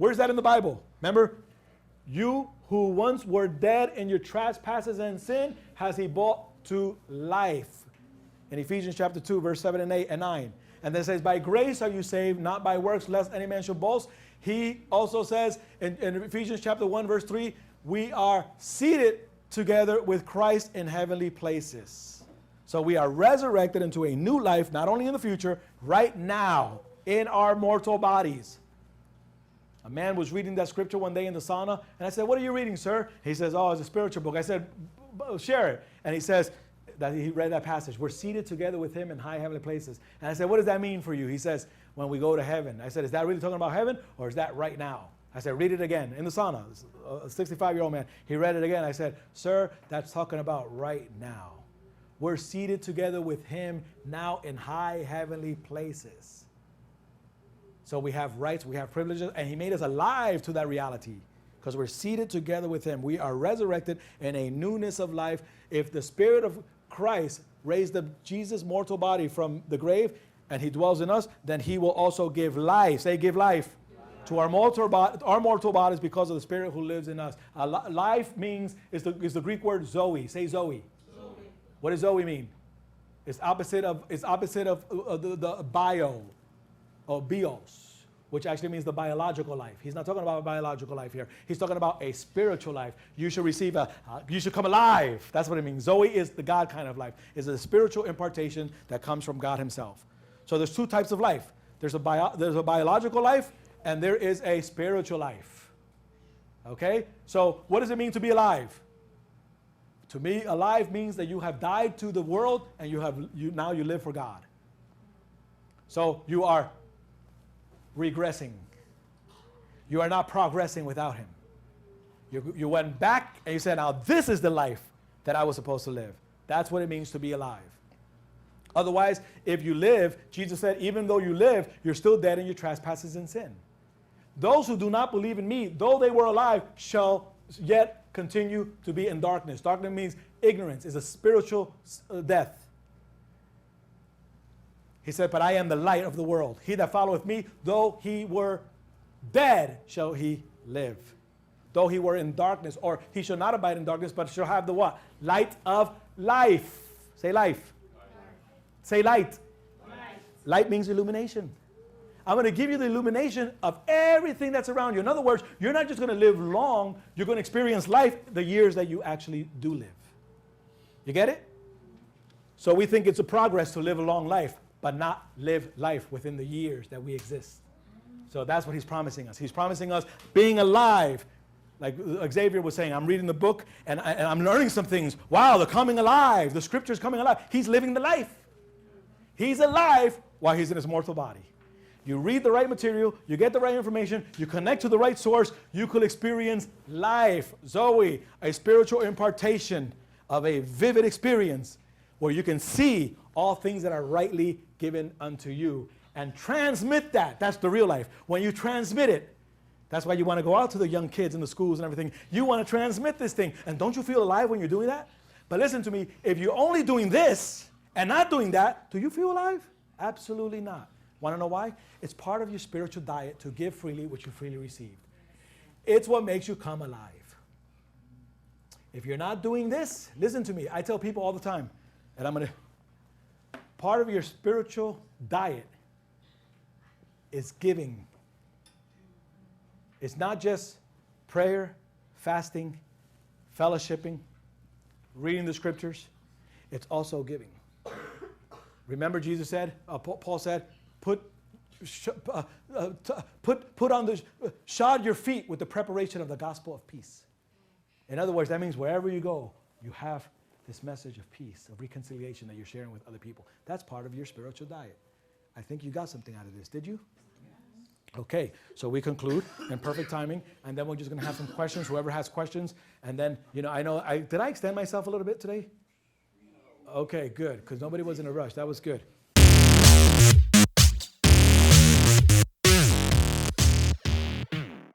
Where's that in the Bible? Remember, you who once were dead in your trespasses and sin, has he brought to life. In Ephesians chapter 2, verse 7 and 8 and 9. And then it says, by grace are you saved, not by works, lest any man should boast. He also says in Ephesians chapter 1, verse 3, we are seated together with Christ in heavenly places. So we are resurrected into a new life, not only in the future, right now, in our mortal bodies. A man was reading that scripture one day in the sauna, and I said, what are you reading, sir? He says, oh, it's a spiritual book. I said, share it. And he says, that he read that passage. We're seated together with him in high heavenly places. And I said, what does that mean for you? He says, when we go to heaven. I said, is that really talking about heaven, or is that right now? I said, read it again. In the sauna, a 65-year-old man. He read it again. I said, sir, that's talking about right now. We're seated together with him now in high heavenly places. So we have rights, we have privileges, and he made us alive to that reality because we're seated together with him. We are resurrected in a newness of life. If the Spirit of Christ raised up Jesus' mortal body from the grave and he dwells in us, then he will also give life. Say, give life to our mortal bodies because of the Spirit who lives in us. Life means, is the Greek word Zoe. Say Zoe. What does Zoe mean? It's opposite of the bio or bios, which actually means the biological life. He's not talking about a biological life here. He's talking about a spiritual life. You should receive you should come alive. That's what it means. Zoe is the God kind of life. It's a spiritual impartation that comes from God himself. So there's two types of life. There's a biological life and there is a spiritual life. Okay? So what does it mean to be alive? To me, alive means that you have died to the world and now you live for God. So you are regressing. You are not progressing without him. You went back and you said, now this is the life that I was supposed to live. That's what it means to be alive. Otherwise, if you live, Jesus said, even though you live, you're still dead in your trespasses and sin. Those who do not believe in me, though they were alive, shall yet continue to be in darkness. Darkness means ignorance. It's a spiritual death. He said, but I am the light of the world. He that followeth me, though he were dead, shall he live. Though he were in darkness, or he shall not abide in darkness, but shall have the what? Light of life. Say life. Say light. Light means illumination. I'm going to give you the illumination of everything that's around you. In other words, you're not just going to live long, you're going to experience life the years that you actually do live. You get it? So we think it's a progress to live a long life, but not live life within the years that we exist. So that's what he's promising us. He's promising us being alive. Like Xavier was saying, I'm reading the book and I'm learning some things. Wow, they're coming alive. The scripture's coming alive. He's living the life. He's alive while he's in his mortal body. You read the right material, you get the right information, you connect to the right source, you could experience life, Zoe, a spiritual impartation of a vivid experience where you can see all things that are rightly given unto you and transmit that. That's the real life. When you transmit it, that's why you want to go out to the young kids in the schools and everything. You want to transmit this thing. And don't you feel alive when you're doing that? But listen to me, if you're only doing this and not doing that, do you feel alive? Absolutely not. Want to know why? It's part of your spiritual diet to give freely what you freely received. It's what makes you come alive. If you're not doing this, listen to me. I tell people all the time, and part of your spiritual diet is giving. It's not just prayer, fasting, fellowshipping, reading the scriptures. It's also giving. Remember Jesus said, Paul said, shod your feet with the preparation of the gospel of peace. In other words, that means wherever you go, you have this message of peace, of reconciliation that you're sharing with other people. That's part of your spiritual diet. I think you got something out of this, did you? Yes. Okay, so we conclude in perfect timing, and then we're just going to have some questions, whoever has questions. And then, did I extend myself a little bit today? Okay, good, because nobody was in a rush. That was good.